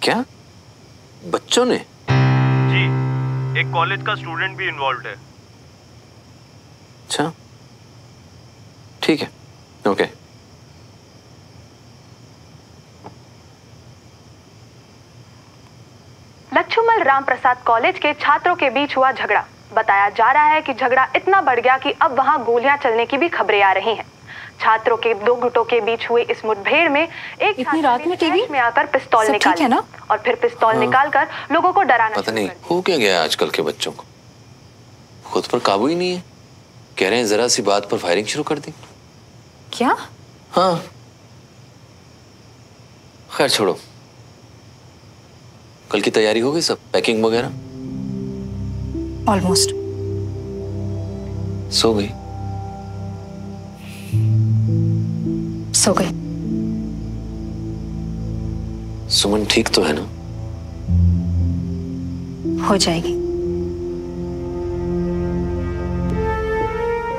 क्या? बच्चों ने? जी, एक कॉलेज का स्टूडेंट भी इन्वॉल्व है। अच्छा, ठीक है, ओके। लक्ष्मण राम प्रसाद कॉलेज के छात्रों के बीच हुआ झगड़ा। बताया जा रहा है कि झगड़ा इतना बढ़ गया कि अब वहां गोलियां चलने की भी खबरें आ रही हैं। छात्रों के दो गुटों के बीच हुए इस मुठभेड़ में एक इतनी रात में टीवी में आकर पिस्तौल निकाले ना? और फिर पिस्तौल निकालकर लोगों को डराना। पता नहीं हो क्या गया आजकल के बच्चों को, खुद पर काबू ही नहीं है। कह रहे हैं जरा सी बात पर फायरिंग शुरू कर दी। क्या? हाँ, खैर छोड़ो। कल की तैयारी हो गई सब, पैकिंग वगैरह? ऑलमोस्ट। सो गई? सो गई। सुमन ठीक तो है ना? हो जाएगी।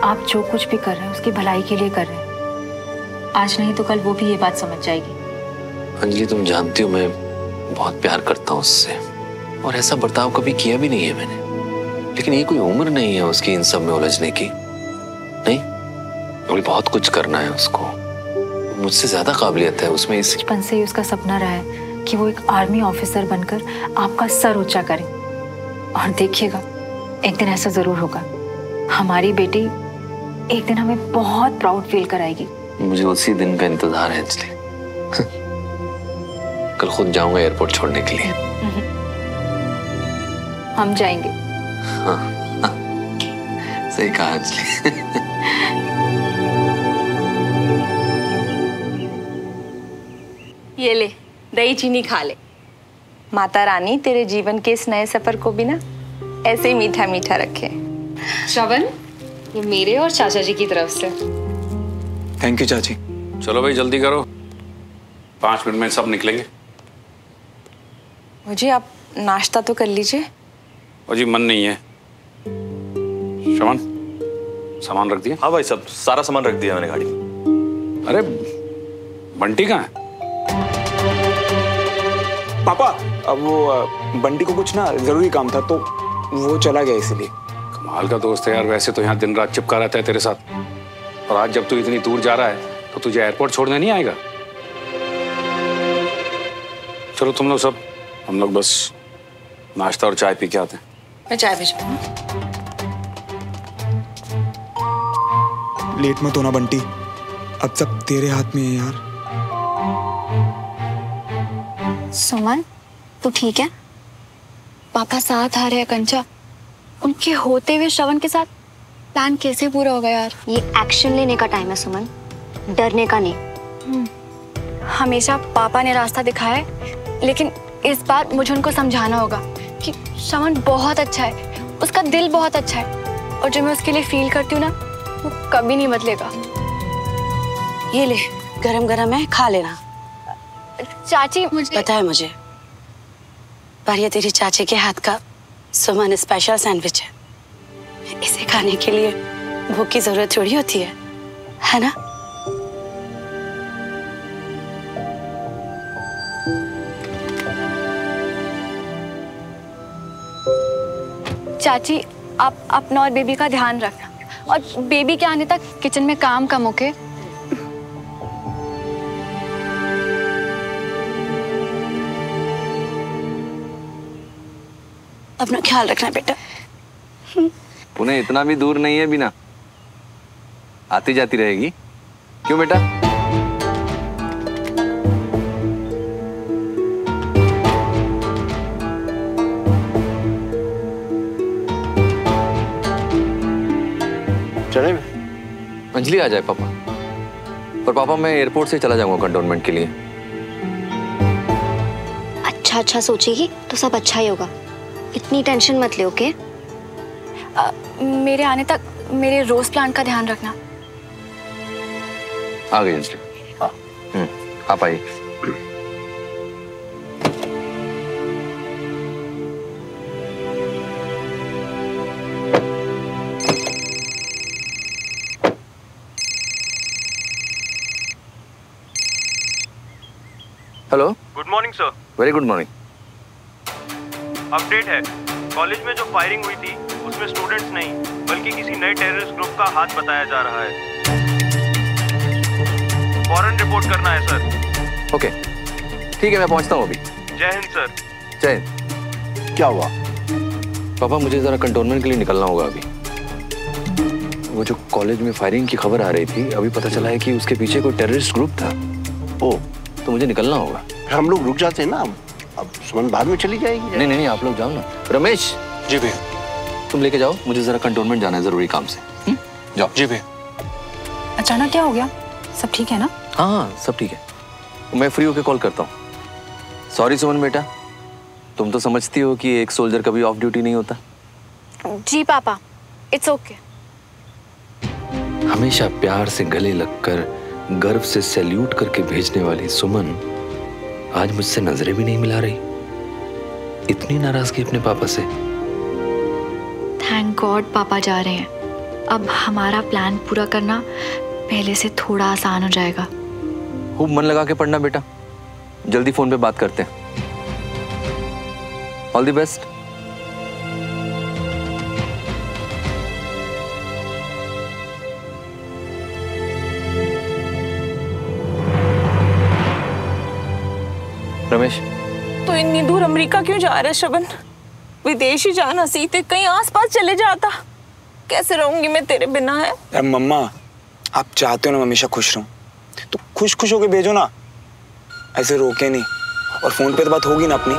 आप जो कुछ भी कर रहे हैं उसकी भलाई के लिए कर रहे हैं। आज नहीं तो कल वो भी ये बात समझ जाएगी। अंजलि, तुम जानती हो मैं बहुत प्यार करता हूँ उससे, और ऐसा बर्ताव कभी किया भी नहीं है मैंने। लेकिन ये कोई उम्र नहीं है उसकी इन सब में उलझने की। नहीं, अभी बहुत कुछ करना है उसको। मुझसे ज्यादा काबिलियत है उसमें। इस बचपन से ही उसका सपना रहा है कि वो एक आर्मी ऑफिसर बनकर आपका सर ऊंचा करे। और देखिएगा, एक दिन ऐसा जरूर होगा। हमारी बेटी एक दिन हमें बहुत प्राउड फील कराएगी। मुझे उसी दिन का इंतजार है अंजलि। कल खुद जाऊंगा एयरपोर्ट छोड़ने के लिए। हम जाएंगे। हाँ, सही कहा अंजलि। ये ले, दही चीनी खा ले। माता रानी तेरे जीवन के इस नए सफर को भी ना ऐसे ही मीठा मीठा रखे। श्रवण, ये मेरे और चाचा जी की तरफ से। थैंक यू चाची। चलो भाई जल्दी करो, 5 मिनट में सब निकलेंगे। मुझे आप नाश्ता तो कर लीजिए। और जी मन नहीं है। श्रवण, सामान रख दिया? हाँ भाई, सब सारा सामान रख दिया मैंने गाड़ी में। अरे बंटी कहाँ है? पापा, अब वो बंटी को कुछ ना जरूरी काम था तो वो चला गया इसलिए। कमाल का दोस्त है यार। वैसे तो यहाँ दिन रात चिपका रहता है तेरे साथ, और आज जब तू इतनी दूर जा रहा है तो तुझे एयरपोर्ट छोड़ने नहीं आएगा? चलो तुम लोग सब, हम लोग बस नाश्ता और चाय पी के आते हैं। मैं चाय भिजवाऊं? लेट मत होना बंटी, अब सब तेरे हाथ में है यार। सुमन, तू ठीक है? पापा साथ आ रहे हैं कंचा। उनके होते हुए श्रवण के साथ प्लान कैसे पूरा होगा यार? ये एक्शन लेने का टाइम है सुमन, डरने का नहीं। हमेशा पापा ने रास्ता दिखाया है, लेकिन इस बार मुझे उनको समझाना होगा कि श्रवण बहुत अच्छा है, उसका दिल बहुत अच्छा है, और जो मैं उसके लिए फील करती हूँ ना, वो कभी नहीं बदलेगा। ये ले, गरम गरम है, खा लेना। चाची, मुझे पता है मुझे, पर ये तेरी चाची के हाथ का सुमन स्पेशल सैंडविच है। इसे खाने के लिए भूख की जरूरत थोड़ी होती है ना? चाची, आप अपना और बेबी का ध्यान रखना, और बेबी के आने तक किचन में काम कम ओके? अपना ख्याल रखना बेटा। उन्हें इतना भी दूर नहीं है बिना, आती जाती रहेगी। क्यों बेटा? चले अंजलि आ जाए पापा, पर पापा मैं एयरपोर्ट से चला जाऊंगा कंटोनमेंट के लिए। अच्छा सोचेगी तो सब अच्छा ही होगा, इतनी टेंशन मत ले ओके? मेरे आने तक मेरे रोज प्लांट का ध्यान रखना। आ गई अंजलि। आप आइए। Hello. Good morning sir. Very good morning. Update है, कॉलेज में जो फायरिंग हुई थी उसमें स्टूडेंट्स नहीं बल्कि किसी नए टेररिस्ट ग्रुप का हाथ बताया जा रहा है। फौरन रिपोर्ट करना है सर। ओके ठीक है, मैं पहुंचता हूँ अभी। जय हिंद सर। जय हिंद। क्या हुआ? पापा मुझे जरा कंटोनमेंट के लिए निकलना होगा अभी। वो जो कॉलेज में फायरिंग की खबर आ रही थी, अभी पता चला है कि उसके पीछे कोई टेररिस्ट ग्रुप था। ओ, तो मुझे निकलना होगा। हम लोग रुक जाते हैं ना, अब सुमन बाद में चली जाएगी। नहीं नहीं आप लोग जाओ ना। रमेश। जी भैया। तुम लेके जाओ, मुझे जरा कंटोनमेंट जाना है जरूरी काम से। जाओ। जी भैया। अचानक क्या हो गया? सब ठीक है ना? हाँ सब ठीक है, मैं फ्री होके कॉल करता हूँ। सॉरी सुमन बेटा, तुम तो समझती हो कि एक सोल्जर कभी ऑफ ड्यूटी नहीं होता। जी पापा, इट्स ओके। हमेशा प्यार से गले लगकर गर्व से सैल्यूट करके भेजने वाली सुमन आज मुझसे नजरें भी नहीं मिला रही। इतनी नाराजगी अपने पापा से। थैंक गॉड पापा जा रहे हैं। अब हमारा प्लान पूरा करना पहले से थोड़ा आसान हो जाएगा। खूब मन लगा के पढ़ना बेटा, जल्दी फोन पे बात करते हैं। All the best. रमेश, तो इतनी दूर अमेरिका क्यों जा रहा है श्रवण? विदेश ही जाना सीते, कहीं आसपास चले जाता। कैसे रहूंगी मैं तेरे बिना? है यार मम्मा, आप चाहते हो ना हमेशा खुश रहूं, तो खुश खुश होके भेजो ना, ऐसे रोके नहीं। और फोन पे तो बात होगी ना अपनी।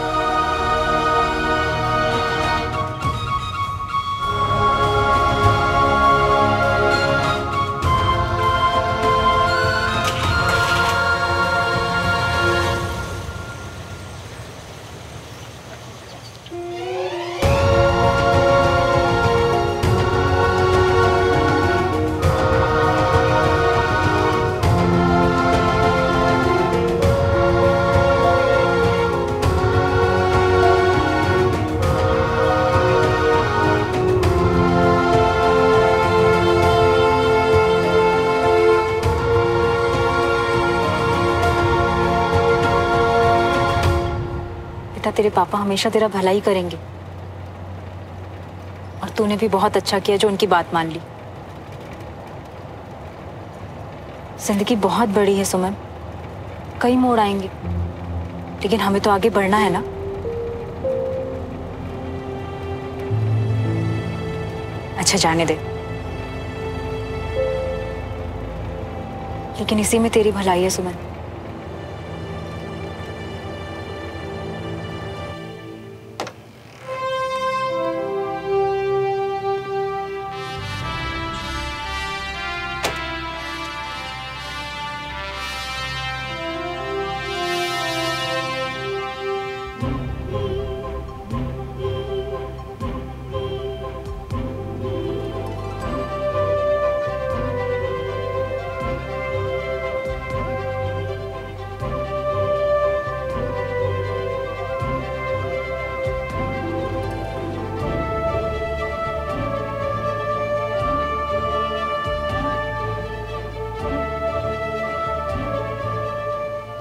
तेरे पापा हमेशा तेरा भला ही करेंगे, और तूने भी बहुत अच्छा किया जो उनकी बात मान ली। जिंदगी बहुत बड़ी है सुमन, कई मोड़ आएंगे, लेकिन हमें तो आगे बढ़ना है ना। अच्छा जाने दे, लेकिन इसी में तेरी भलाई है सुमन।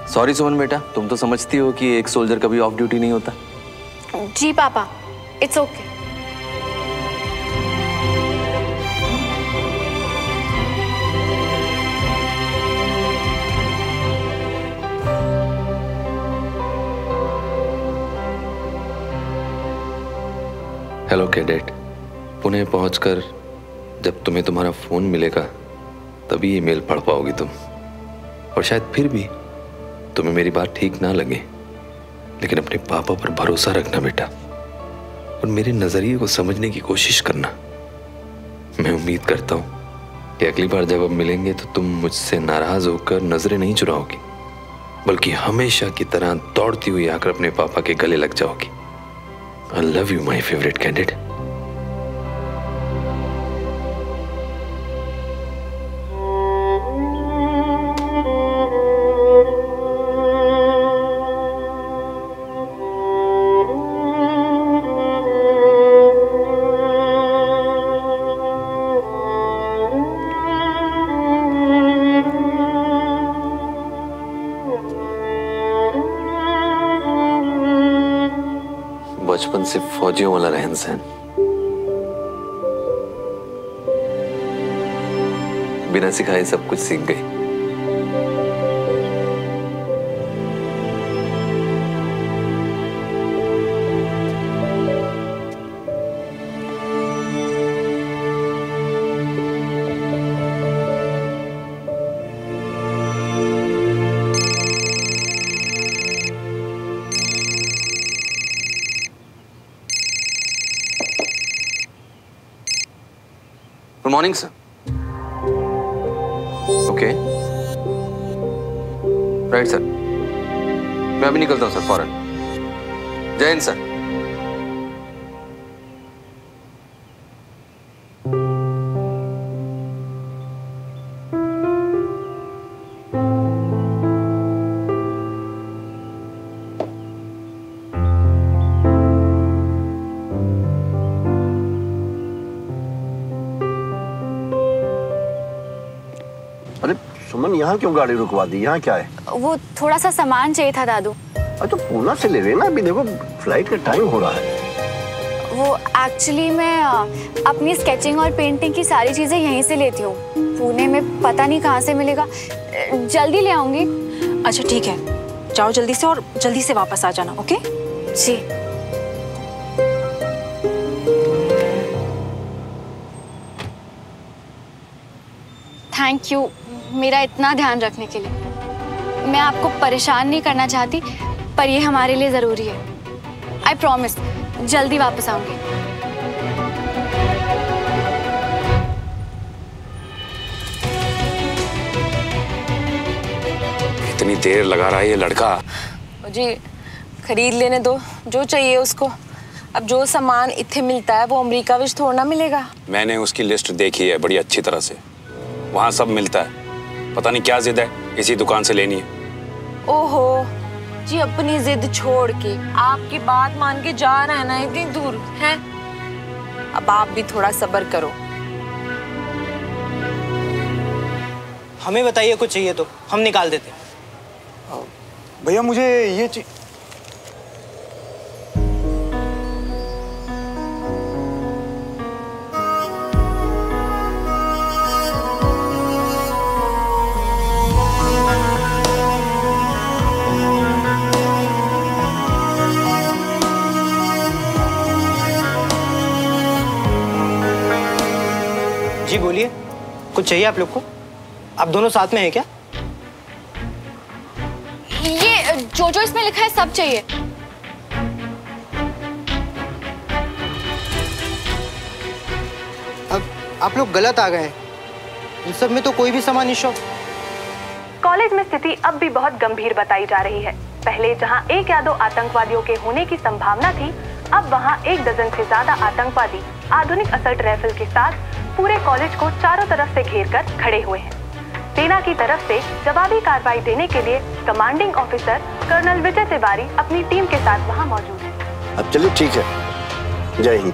सॉरी सुमन बेटा, तुम तो समझती हो कि एक सोल्जर कभी ऑफ ड्यूटी नहीं होता। जी पापा, it's okay. Hello cadet, Pune पहुंचकर जब तुम्हें तुम्हारा फोन मिलेगा तभी ईमेल पढ़ पाओगी तुम। और शायद फिर भी तुम्हें मेरी बात ठीक ना लगे, लेकिन अपने पापा पर भरोसा रखना बेटा, और मेरे नजरिए को समझने की कोशिश करना। मैं उम्मीद करता हूं कि अगली बार जब अब मिलेंगे तो तुम मुझसे नाराज होकर नजरें नहीं चुराओगी, बल्कि हमेशा की तरह दौड़ती हुई आकर अपने पापा के गले लग जाओगी। I love you, my favorite candidate. बचपन से फौजियों वाला रहन सहन, बिना सिखाए सब कुछ सीख गई। Good morning sir. Okay right sir, मैं अभी निकलता हूं सर फौरन। जय हिंद सर। अरे सुमन, यहाँ क्यों गाड़ी रुकवा दी? यहाँ क्या है? वो थोड़ा सा सामान चाहिए था दादू। तो पूना से ले लेना, अभी देखो फ्लाइट का टाइम हो रहा है। वो एक्चुअली मैं अपनी स्केचिंग और पेंटिंग की सारी चीजें यहीं से लेती हूँ। पुणे में पता नहीं कहाँ से मिलेगा, जल्दी ले आऊंगी। अच्छा ठीक है, जाओ जल्दी से और जल्दी से वापस आ जाना। Okay ji. थैंक यू मेरा इतना ध्यान रखने के लिए। मैं आपको परेशान नहीं करना चाहती, पर ये हमारे लिए जरूरी है। आई प्रॉमिस जल्दी वापस आऊंगी। इतनी देर लगा रहा है ये लड़का। जी खरीद लेने दो जो चाहिए उसको। अब जो सामान इत्थे मिलता है वो अमेरिका विच थोड़ा ना मिलेगा। मैंने उसकी लिस्ट देखी है बड़ी अच्छी तरह से, वहां सब मिलता है। पता नहीं क्या जिद है, इसी दुकान से लेनी है। ओहो जी, अपनी जिद छोड़ के आपकी बात मान के जा रहा है ना इतनी दूर है। अब आप भी थोड़ा सब्र करो। हमें बताइए कुछ चाहिए तो हम निकाल देते। भैया मुझे ये जी बोलिए, कुछ चाहिए आप लोग को? आप दोनों साथ में हैं क्या? ये जो इसमें लिखा है सब चाहिए। अब आप लोग गलत आ गए हैं, इन सब में तो कोई भी सामान नहीं। कॉलेज में स्थिति अब भी बहुत गंभीर बताई जा रही है। पहले जहां एक या दो आतंकवादियों के होने की संभावना थी, अब वहां 1 दर्जन से ज्यादा आतंकवादी आधुनिक असल्ट राइफल के साथ पूरे कॉलेज को चारों तरफ से घेरकर खड़े हुए हैं। सेना की तरफ से जवाबी कार्रवाई देने के लिए commanding officer colonel Vijay Tiwari अपनी टीम के साथ वहां मौजूद है। अब चलिए ठीक है, जय हिंद।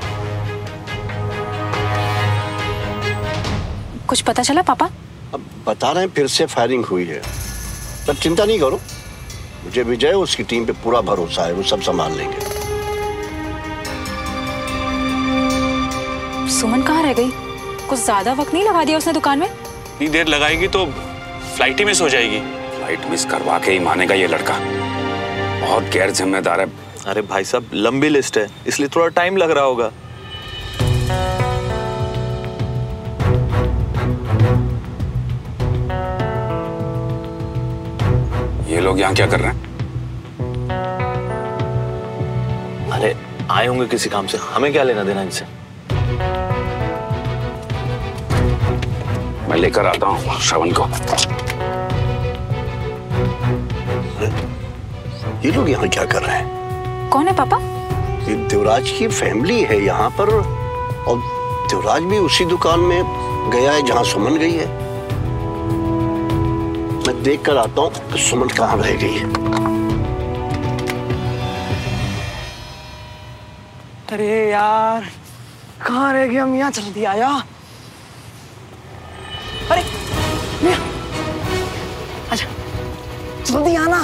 कुछ पता चला पापा? अब बता रहे हैं फिर से फायरिंग हुई है, पर चिंता नहीं करो, मुझे विजय उसकी टीम पे पूरा भरोसा है, वो सब संभाल लेंगे। सुमन कहाँ रह गई? कुछ ज्यादा वक्त नहीं लगा दिया उसने दुकान में? इतनी देर लगाएगी तो फ्लाइट ही मिस हो जाएगी। फ्लाइट मिस करवा के ही मानेगा ये लड़का, बहुत गैर जिम्मेदार है। अरे भाई साहब, लंबी लिस्ट है इसलिए थोड़ा टाइम लग रहा होगा। ये लोग यहाँ क्या कर रहे हैं? अरे आए होंगे किसी काम से, हमें क्या लेना देना इनसे। मैं लेकर आता हूँ श्रवण को। ये लोग यहाँ क्या कर रहे हैं? कौन है पापा? ये देवराज की फैमिली है यहाँ पर, और देवराज भी उसी दुकान में गया है जहाँ सुमन गई है। मैं देख कर आता हूँ कि सुमन कहाँ रह गई है। अरे यार, कहाँ रह गए हम? यहाँ जल्दी आया। अरे मिया, अच्छा जल्दी आना,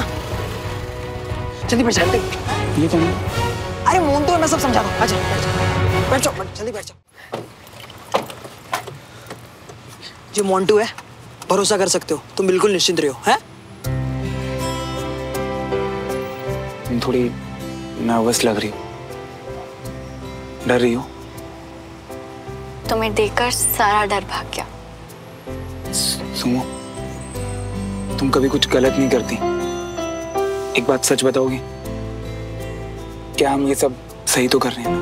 जल्दी बैठ जाते। ये कौन है? अरे मोन्टू, मैं सब समझा दूँ। अच्छा बैठ जाओ, जल्दी बैठ जाओ। जो मोन्टू है, भरोसा कर सकते हो, तुम बिल्कुल निश्चिंत रहो। हैं? तुम थोड़ी नर्वस लग रही हो, डर रही हो। तुम्हें देखकर सारा डर भाग गया। सुमो, तुम कभी कुछ गलत नहीं करती। एक बात सच बताओगी, क्या हम ये सब सही तो कर रहे हैं ना?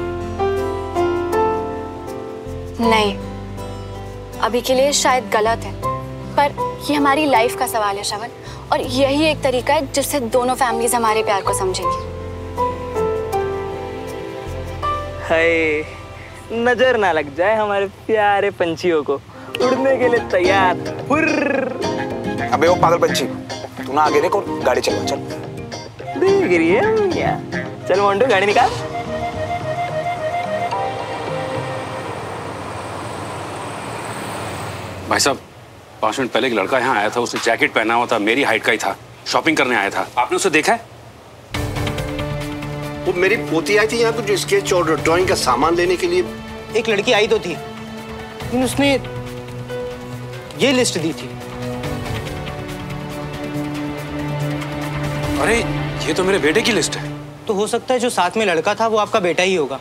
नहीं, अभी के लिए शायद गलत है, पर ये हमारी लाइफ का सवाल है श्रवण, और यही एक तरीका है जिससे दोनों फैमिलीज हमारे प्यार को समझेंगी। हाय, नजर ना लग जाए हमारे प्यारे पंछियों को, उड़ने के लिए तैयार। अबे वो पागल पंछी, तू ना आगे देख और गाड़ी चलवा। चल देख रही है क्या? चल मोन्टू, गाड़ी निकाल। भाई साहब, 5 मिनट पहले एक लड़का यहाँ आया था, उसने जैकेट पहना हुआ था, मेरी हाइट का ही था, शॉपिंग करने आया था। आपने उसे देखा है? वो मेरी पोती आई थी यहाँ तो, जो स्केच और ड्राइंग का सामान लेने के लिए। एक लड़की आई तो थी, लेकिन उसने ये लिस्ट दी थी। अरे ये तो मेरे बेटे की लिस्ट है। तो हो सकता है जो साथ में लड़का था वो आपका बेटा ही होगा।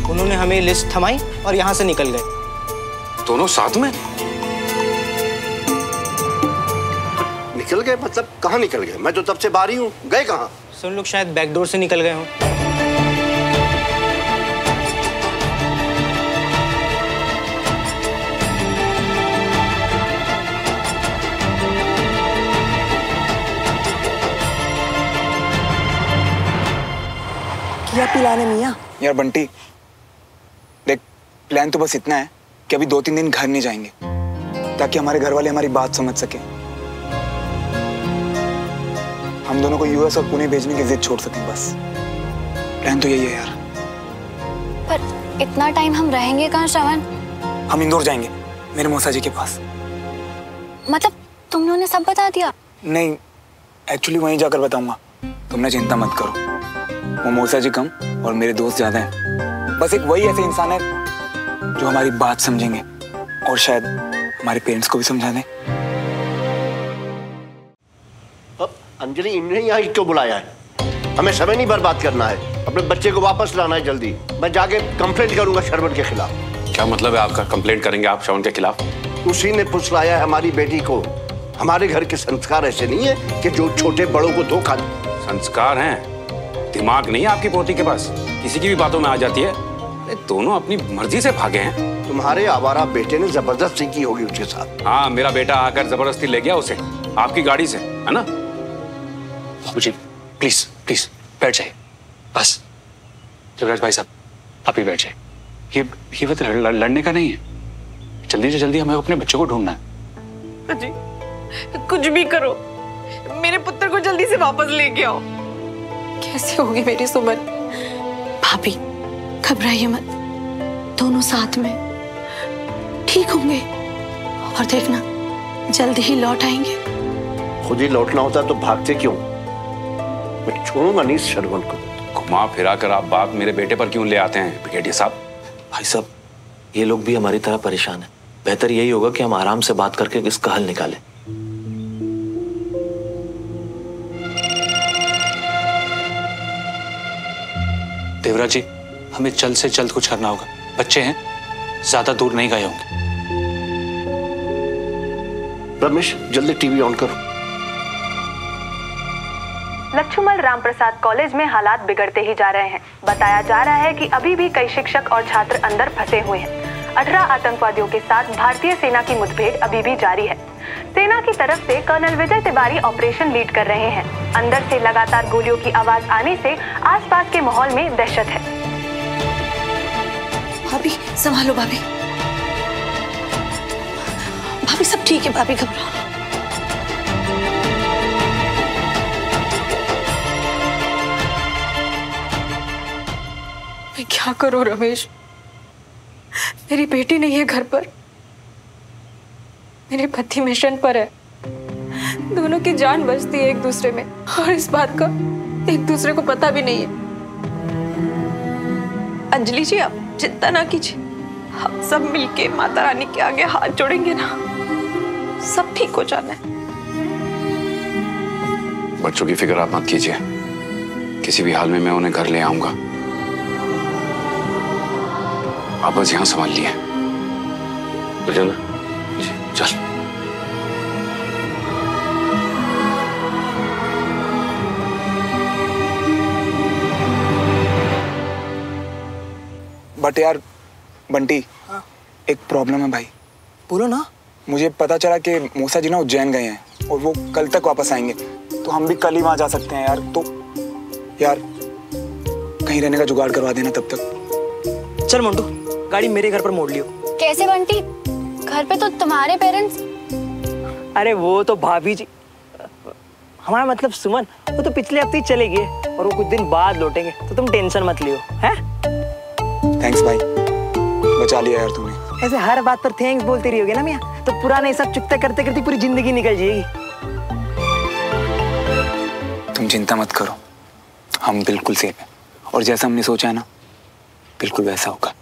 उन्होंने हमें लिस्ट थमाई और यहाँ से निकल गए। दोनों साथ में? निकल गए मतलब कहाँ निकल गए? मैं तो तब से बाहर ही हूँ। गए कहाँ? सुन, लोग शायद बैकडोर से निकल गए हों। क्या पिलाने मियाँ? यार बंटी, देख, प्लान तो बस इतना है कि अभी 2-3 दिन घर नहीं जाएंगे, ताकि हमारे घर वाले हमारी बात समझ सके, हम दोनों को यूएस और पुणे भेजने की जिद छोड़ सकें। बस प्लान तो यही है यार। पर इतना टाइम हम रहेंगे कहाँ श्रवण? हम इंदौर जाएंगे, मेरे मौसा जी के पास। मतलब तुमने उन्हें सब बता दिया? नहीं, एक्चुअली वहीं जाकर बताऊंगा, तुमने चिंता मत करो। वो मौसा जी कम और मेरे दोस्त ज्यादा हैं। बस एक वही ऐसे इंसान है जो हमारी बात समझेंगे और शायद हमारे पेरेंट्स को भी समझा दें। अब अंजलि, इन्हें यहाँ क्यों बुलाया है? हमें समय नहीं बर्बाद करना है, अपने बच्चे को वापस लाना है जल्दी। मैं जाके कंप्लेंट करूंगा श्रवण के खिलाफ। क्या मतलब है आपका? कंप्लेंट करेंगे आप श्रवण के खिलाफ? उसी ने फुसलाया है हमारी बेटी को। हमारे घर के संस्कार ऐसे नहीं है कि जो छोटे बड़ों को धोखा दे। संस्कार हैं, दिमाग नहीं है आपकी पोती के पास, किसी की भी बातों में आ जाती है। दोनों अपनी मर्जी से भागे हैं। तुम्हारे आवारा बेटे ने जबरदस्ती की होगी उसके साथ। हाँ, मेरा बेटा आकर जबरदस्ती ले गया उसे आपकी गाड़ी से, है ना? बाबूजी प्लीज प्लीज बैठ जाइए बस। युवराज भाई साहब, आप ही बैठ जाइए। ये वक्त लड़ने का नहीं है। जल्दी से जल्दी हमें अपने बच्चों को ढूंढना है। जी, कुछ भी करो, मेरे पुत्र को जल्दी से वापस लेके आओ। कैसे होगी मेरी सुमन? भाभी घबराइए मत, दोनों साथ में ठीक होंगे, और देखना जल्दी ही लौट आएंगे। खुद ही लौटना होता तो भागते क्यों? मैं छोड़ूंगा नहीं श्रवण को। घुमा फिरा कर आप बात मेरे बेटे पर क्यों ले आते हैं ब्रिगेडियर साहब? भाई साहब, ये लोग भी हमारी तरह परेशान हैं। बेहतर यही होगा कि हम आराम से बात करके इसका हल निकालें। देवराज जी, हमें जल्द से जल्द कुछ करना होगा। बच्चे हैं, ज्यादा दूर नहीं गए होंगे। रमेश, जल्दी टीवी ऑन करो। लच्छूमल रामप्रसाद कॉलेज में हालात बिगड़ते ही जा रहे हैं। बताया जा रहा है कि अभी भी कई शिक्षक और छात्र अंदर फंसे हुए हैं। 18 आतंकवादियों के साथ भारतीय सेना की मुठभेड़ अभी भी जारी है। सेना की तरफ से colonel Vijay Tiwari operation lead कर रहे हैं। अंदर से लगातार गोलियों की आवाज आने से आसपास के माहौल में दहशत है। भाभी संभालो, भाभी भाभी सब ठीक है, भाभी घबराओ। मैं क्या करूं रमेश? मेरी बेटी नहीं है घर पर, मेरे पति मिशन पर है। दोनों की जान बचती है एक दूसरे में, और इस बात का एक दूसरे को पता भी नहीं है। अंजलि जी आप चिंता ना कीजिए, हम सब मिलके माता रानी के आगे हाथ जोड़ेंगे ना, सब ठीक हो जाना है। बच्चों की फिक्र आप मत कीजिए, किसी भी हाल में मैं उन्हें घर ले आऊंगा। आप बस यहां संभाल लिए। चल। बट यार बंटी, एक प्रॉब्लम है भाई। बोलो ना। मुझे पता चला कि मूसा जी ना उज्जैन गए हैं और वो कल तक वापस आएंगे, तो हम भी कल ही वहां जा सकते हैं यार। तो यार कहीं रहने का जुगाड़ करवा देना तब तक। चल मोंटू, गाड़ी मेरे घर पर मोड़ लियो। कैसे बंटी? घर पे तो तुम्हारे पेरेंट्स। अरे वो तो भाभी जी, हमारा मतलब सुमन, वो तो पिछले हफ्ते ही चले गए और वो कुछ दिन बाद लौटेंगे, तो तुम टेंशन मत लियो। हैं? थैंक्स भाई, बचा लिया यार तुमने। ऐसे हर बात पर थैंक्स बोलती रहोगे ना मियां, तो पुराने सब चुकता करते करते पूरी जिंदगी निकल जाएगी। तुम चिंता मत करो, हम बिल्कुल सेफ हैं और जैसा हमने सोचा है ना, बिल्कुल वैसा होगा।